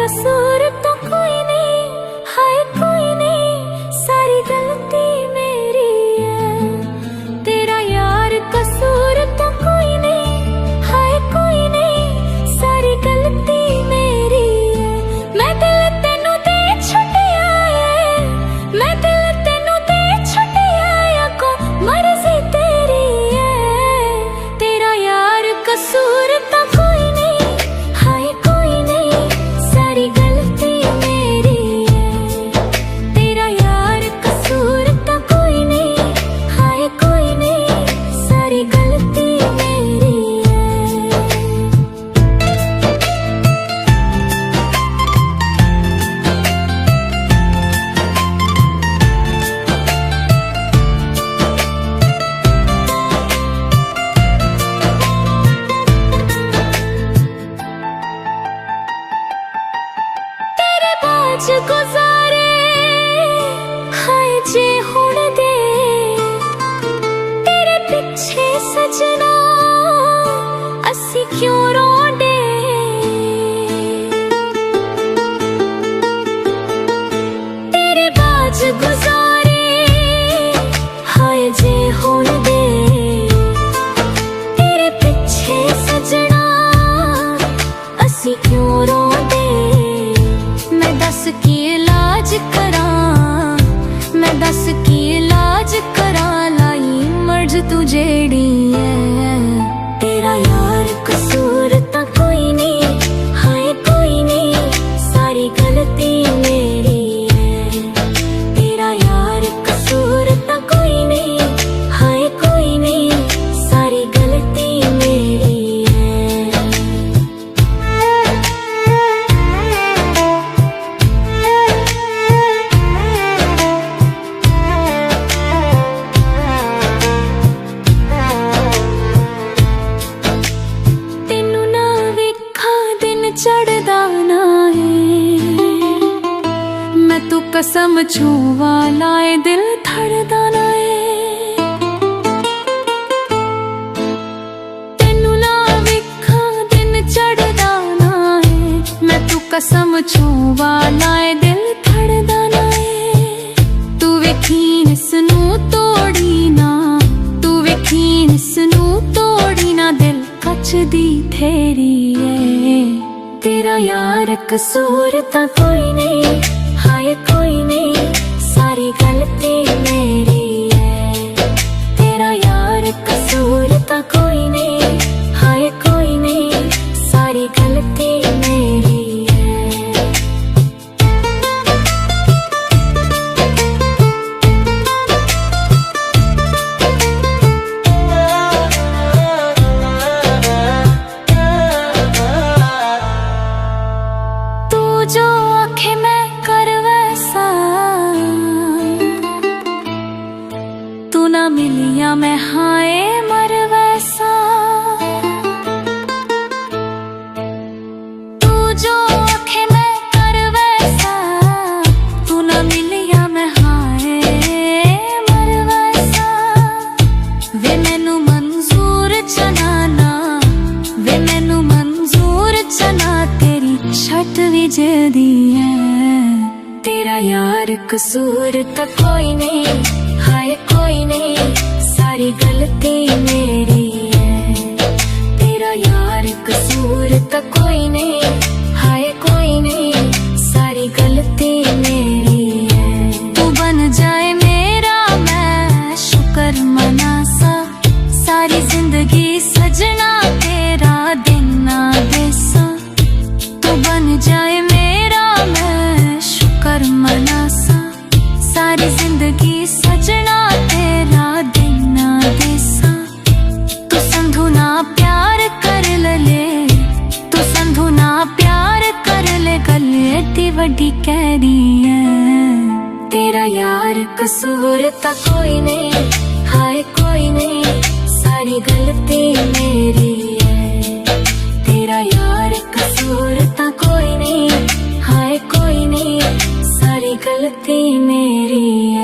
कसूर तो कोई नहीं, हाय कोई नहीं, सारी गलती मेरी है। तेरा यार कसूर तो कोई नहीं, हाय कोई नहीं, सारी गलती मेरी है। मैं दिल तेनू दे छुटिया है, मैं दिल तेनू दे छुटिया है, को मर्जी तेरी है। तेरा यार कसूर तो कोई नहीं, हाय कोई नहीं, सारी गलती मेरी है। तेरा यार कसूर तो कोई नहीं, हाय कोई नहीं, सारी गलती मेरी है। तेरे बाज गुजारे हाय जे हुण दे, तेरे पिछे सजना असी क्यों रोंदे। तेरे बाज गुजारे हाय जे हुण दे, तेरे पिछे सजना असी क्यों रोंदे। मैं दस की इलाज करां, मैं दस की इलाज करां, लाई मर्ज तू जेड़ी है। तेरा यार कसूर तो कोई नहीं, हाय कोई नहीं, सारी गलती मेरी है। तेरा यार कसूर तो कोई नहीं, हाय कोई नहीं, सारी गलती मेरी है। तेनू ना वेखा दिन चढ़दा ना है, मैं तू कसम छूवा लाए दिल थड़दा ना है। तेनू ना वेखा दिन चढ़दा ना है, मैं तू कसम छूवा लाए दिल थड़दा ना है। तू वेखीन इसनू तोड़ी ना, तू वेखीन इसनू तोड़ी ना, दिल कचदी थेरी है। तेरा यार कसूर तो कोई नहीं, हाय कोई नहीं, सारी गलती मेरी है। तेरा यार कसूर तो कोई नहीं, हाय कोई नहीं, सारी गलती मेरी है। तू जो आखे मैं कर वैसा, तू ना मिलिया मैं हाय मर वैसा। तू जो आखे मैं कर वैसा, तू ना मिलिया मैं हाय मर वैसा। वे मैनू मंजूर चनाना, वे मैनू मंजूर चना, तेरी छट भी जदी है। तेरा यार कसूर तो कोई नहीं, हाय कोई नहीं, सारी गलती मेरी है। तेरा यार कसूर तो कोई नहीं, हाय कोई नहीं, सारी गलती मेरी है। तू बन जाए मेरा मैं शुक्र मनासा, सारी जिंदगी सजना तेरा दिन ना देसा। तू बन जाए मेरा मैं शुक्र मनासा, सारी जिंदगी सजना तेरा दिन ना देसा। तू संधू ना प्यार कर ले, तू संधू ना प्यार कर ले, गले दी वड्डी कैरी है। तेरा यार कसूर तो कोई नहीं, हाय कोई नहीं, सारी गलती मेरी है। तेरा यार कसूर तो कोई नहीं, हाय कोई नहीं, सारी गलती मेरी है।